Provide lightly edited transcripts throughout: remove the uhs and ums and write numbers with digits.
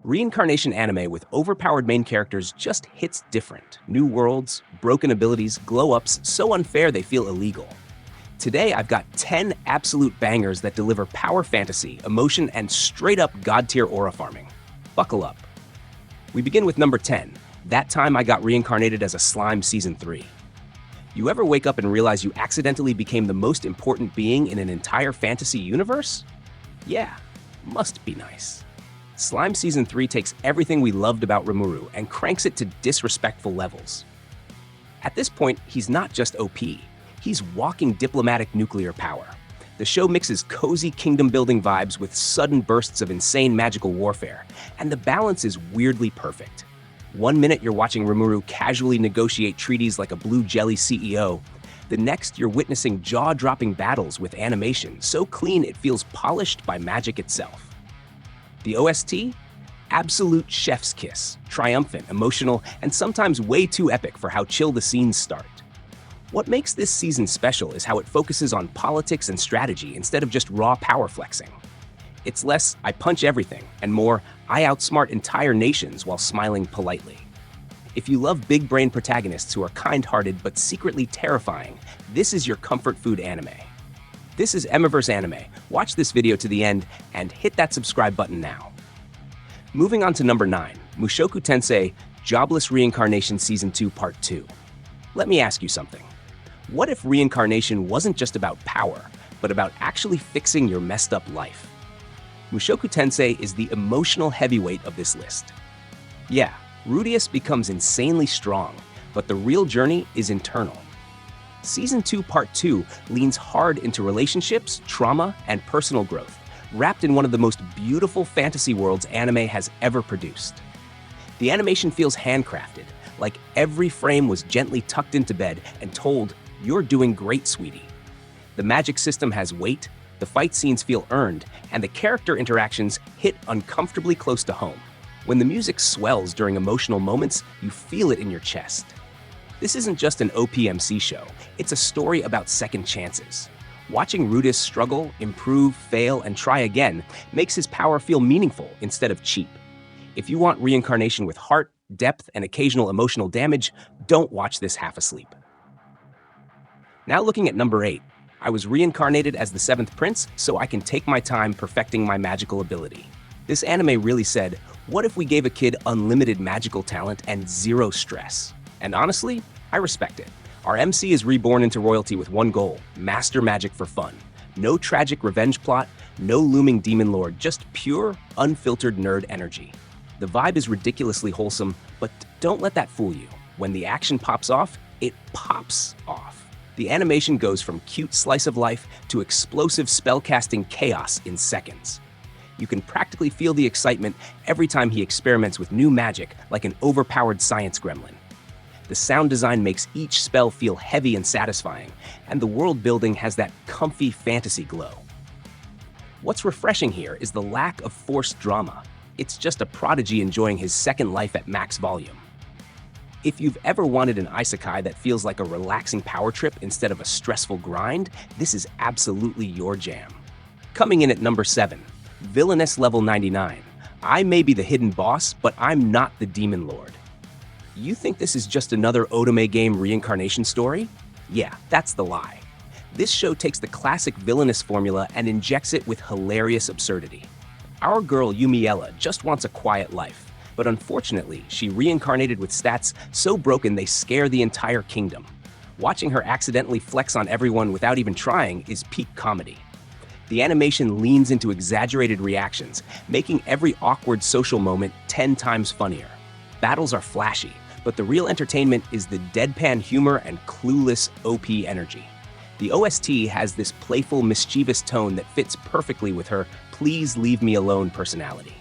Reincarnation anime with overpowered main characters just hits different. New worlds, broken abilities, glow-ups, so unfair they feel illegal. Today, I've got 10 absolute bangers that deliver power fantasy, emotion, and straight-up god-tier aura farming. Buckle up. We begin with number 10, That Time I Got Reincarnated as a Slime Season 3. You ever wake up and realize you accidentally became the most important being in an entire fantasy universe? Yeah, must be nice. Slime Season 3 takes everything we loved about Rimuru and cranks it to disrespectful levels. At this point, he's not just OP, he's walking diplomatic nuclear power. The show mixes cozy kingdom-building vibes with sudden bursts of insane magical warfare, and the balance is weirdly perfect. One minute you're watching Rimuru casually negotiate treaties like a blue jelly CEO. The next you're witnessing jaw-dropping battles with animation so clean it feels polished by magic itself. The OST? Absolute chef's kiss, triumphant, emotional, and sometimes way too epic for how chill the scenes start. What makes this season special is how it focuses on politics and strategy instead of just raw power flexing. It's less, I punch everything, and more, I outsmart entire nations while smiling politely. If you love big-brain protagonists who are kind-hearted but secretly terrifying, this is your comfort food anime. This is Emiverse Anime. Watch this video to the end and hit that subscribe button now. Moving on to number 9, Mushoku Tensei, Jobless Reincarnation Season 2 Part 2. Let me ask you something. What if reincarnation wasn't just about power, but about actually fixing your messed up life? Mushoku Tensei is the emotional heavyweight of this list. Yeah, Rudeus becomes insanely strong, but the real journey is internal. Season 2 Part 2 leans hard into relationships, trauma, and personal growth, wrapped in one of the most beautiful fantasy worlds anime has ever produced. The animation feels handcrafted, like every frame was gently tucked into bed and told, "You're doing great, sweetie." The magic system has weight, the fight scenes feel earned, and the character interactions hit uncomfortably close to home. When the music swells during emotional moments, you feel it in your chest. This isn't just an OP MC show, it's a story about second chances. Watching Rudeus struggle, improve, fail, and try again makes his power feel meaningful instead of cheap. If you want reincarnation with heart, depth, and occasional emotional damage, don't watch this half asleep. Now looking at number 8, I was reincarnated as the 7th prince so I can take my time perfecting my magical ability. This anime really said, what if we gave a kid unlimited magical talent and zero stress? And honestly, I respect it. Our MC is reborn into royalty with one goal, master magic for fun. No tragic revenge plot, no looming demon lord, just pure, unfiltered nerd energy. The vibe is ridiculously wholesome, but don't let that fool you. When the action pops off, it pops off. The animation goes from cute slice of life to explosive spellcasting chaos in seconds. You can practically feel the excitement every time he experiments with new magic like an overpowered science gremlin. The sound design makes each spell feel heavy and satisfying, and the world building has that comfy fantasy glow. What's refreshing here is the lack of forced drama. It's just a prodigy enjoying his second life at max volume. If you've ever wanted an isekai that feels like a relaxing power trip instead of a stressful grind, this is absolutely your jam. Coming in at number 7, Villainess Level 99. I may be the hidden boss, but I'm not the demon lord. You think this is just another Otome game reincarnation story? Yeah, that's the lie. This show takes the classic villainous formula and injects it with hilarious absurdity. Our girl Yumiella just wants a quiet life, but unfortunately, she reincarnated with stats so broken they scare the entire kingdom. Watching her accidentally flex on everyone without even trying is peak comedy. The animation leans into exaggerated reactions, making every awkward social moment 10 times funnier. Battles are flashy, but the real entertainment is the deadpan humor and clueless OP energy. The OST has this playful, mischievous tone that fits perfectly with her "please leave me alone" personality.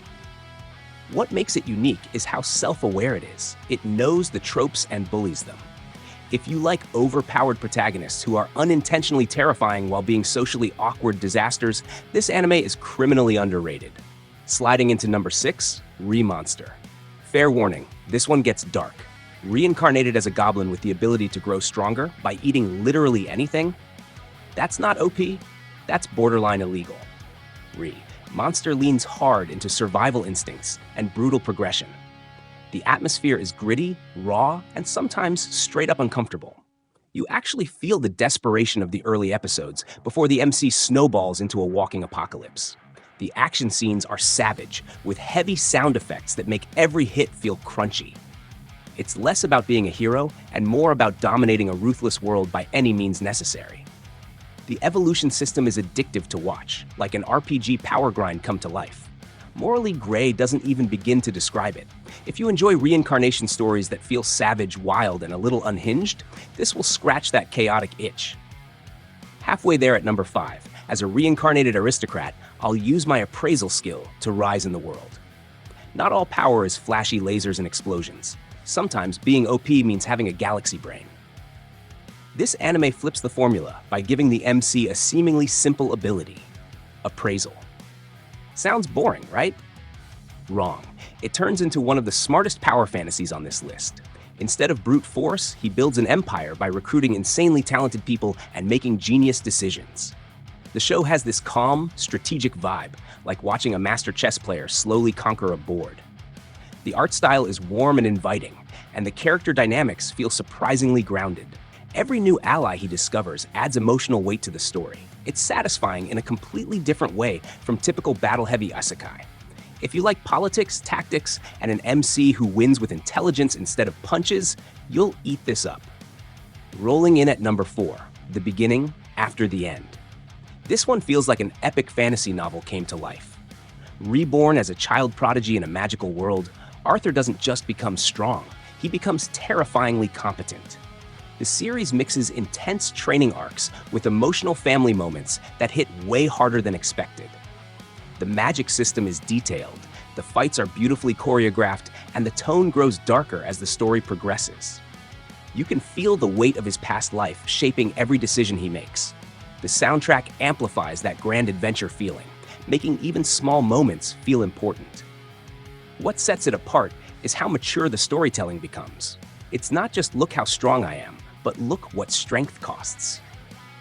What makes it unique is how self-aware it is. It knows the tropes and bullies them. If you like overpowered protagonists who are unintentionally terrifying while being socially awkward disasters, this anime is criminally underrated. Sliding into number 6, Remonster. Fair warning, this one gets dark. Reincarnated as a goblin with the ability to grow stronger by eating literally anything? That's not OP, that's borderline illegal. Monster leans hard into survival instincts and brutal progression. The atmosphere is gritty, raw, and sometimes straight up uncomfortable. You actually feel the desperation of the early episodes before the MC snowballs into a walking apocalypse. The action scenes are savage, with heavy sound effects that make every hit feel crunchy. It's less about being a hero and more about dominating a ruthless world by any means necessary. The evolution system is addictive to watch, like an RPG power grind come to life. Morally Gray doesn't even begin to describe it. If you enjoy reincarnation stories that feel savage, wild, and a little unhinged, this will scratch that chaotic itch. Halfway there at number 5, as a reincarnated aristocrat, I'll use my appraisal skill to rise in the world. Not all power is flashy lasers and explosions. Sometimes being OP means having a galaxy brain. This anime flips the formula by giving the MC a seemingly simple ability: appraisal. Sounds boring, right? Wrong. It turns into one of the smartest power fantasies on this list. Instead of brute force, he builds an empire by recruiting insanely talented people and making genius decisions. The show has this calm, strategic vibe, like watching a master chess player slowly conquer a board. The art style is warm and inviting, and the character dynamics feel surprisingly grounded. Every new ally he discovers adds emotional weight to the story. It's satisfying in a completely different way from typical battle-heavy isekai. If you like politics, tactics, and an MC who wins with intelligence instead of punches, you'll eat this up. Rolling in at number 4, The Beginning After the End. This one feels like an epic fantasy novel came to life. Reborn as a child prodigy in a magical world, Arthur doesn't just become strong, he becomes terrifyingly competent. The series mixes intense training arcs with emotional family moments that hit way harder than expected. The magic system is detailed, the fights are beautifully choreographed, and the tone grows darker as the story progresses. You can feel the weight of his past life shaping every decision he makes. The soundtrack amplifies that grand adventure feeling, making even small moments feel important. What sets it apart is how mature the storytelling becomes. It's not just look how strong I am, but look what strength costs.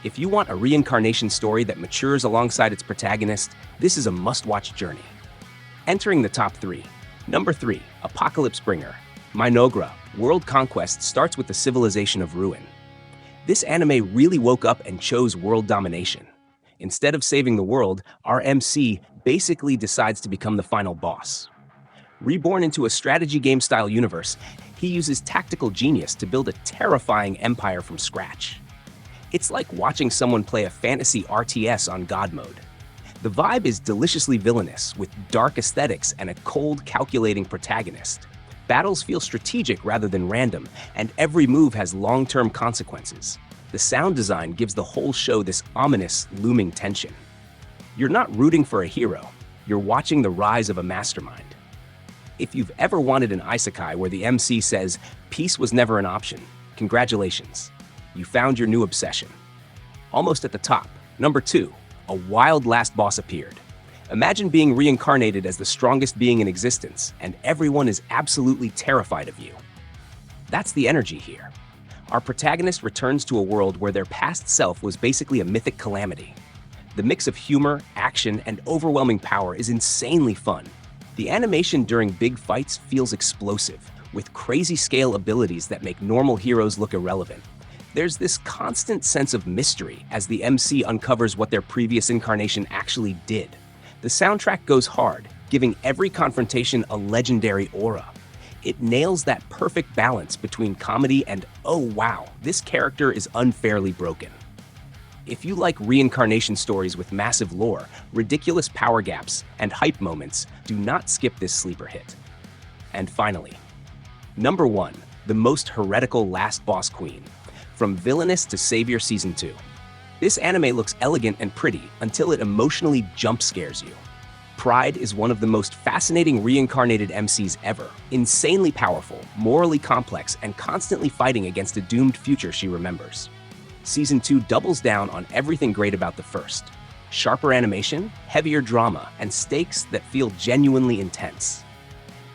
If you want a reincarnation story that matures alongside its protagonist, this is a must-watch journey. Entering the top 3. Number 3, Apocalypse Bringer Mynoghra, World Conquest starts with the civilization of ruin. This anime really woke up and chose world domination. Instead of saving the world, our MC basically decides to become the final boss. Reborn into a strategy game-style universe, he uses tactical genius to build a terrifying empire from scratch. It's like watching someone play a fantasy RTS on God mode. The vibe is deliciously villainous, with dark aesthetics and a cold, calculating protagonist. Battles feel strategic rather than random, and every move has long-term consequences. The sound design gives the whole show this ominous, looming tension. You're not rooting for a hero, you're watching the rise of a mastermind. If you've ever wanted an isekai where the MC says, "Peace was never an option," congratulations. You found your new obsession. Almost at the top, number 2, a wild last boss appeared. Imagine being reincarnated as the strongest being in existence, and everyone is absolutely terrified of you. That's the energy here. Our protagonist returns to a world where their past self was basically a mythic calamity. The mix of humor, action, and overwhelming power is insanely fun. The animation during big fights feels explosive, with crazy scale abilities that make normal heroes look irrelevant. There's this constant sense of mystery as the MC uncovers what their previous incarnation actually did. The soundtrack goes hard, giving every confrontation a legendary aura. It nails that perfect balance between comedy and, oh wow, this character is unfairly broken. If you like reincarnation stories with massive lore, ridiculous power gaps, and hype moments, do not skip this sleeper hit. And finally, number 1, the most heretical last boss queen. From Villainess to Savior Season 2. This anime looks elegant and pretty until it emotionally jump scares you. Pride is one of the most fascinating reincarnated MCs ever. Insanely powerful, morally complex, and constantly fighting against a doomed future she remembers. Season 2 doubles down on everything great about the first. Sharper animation, heavier drama, and stakes that feel genuinely intense.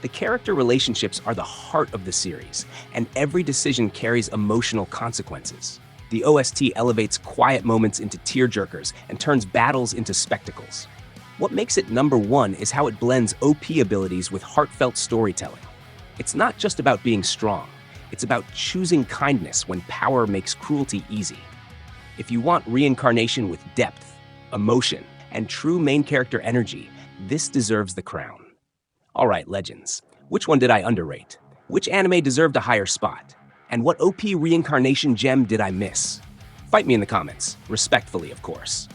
The character relationships are the heart of the series, and every decision carries emotional consequences. The OST elevates quiet moments into tearjerkers and turns battles into spectacles. What makes it number one is how it blends OP abilities with heartfelt storytelling. It's not just about being strong, it's about choosing kindness when power makes cruelty easy. If you want reincarnation with depth, emotion, and true main character energy, this deserves the crown. Alright, legends. Which one did I underrate? Which anime deserved a higher spot? And what OP reincarnation gem did I miss? Fight me in the comments, respectfully, of course.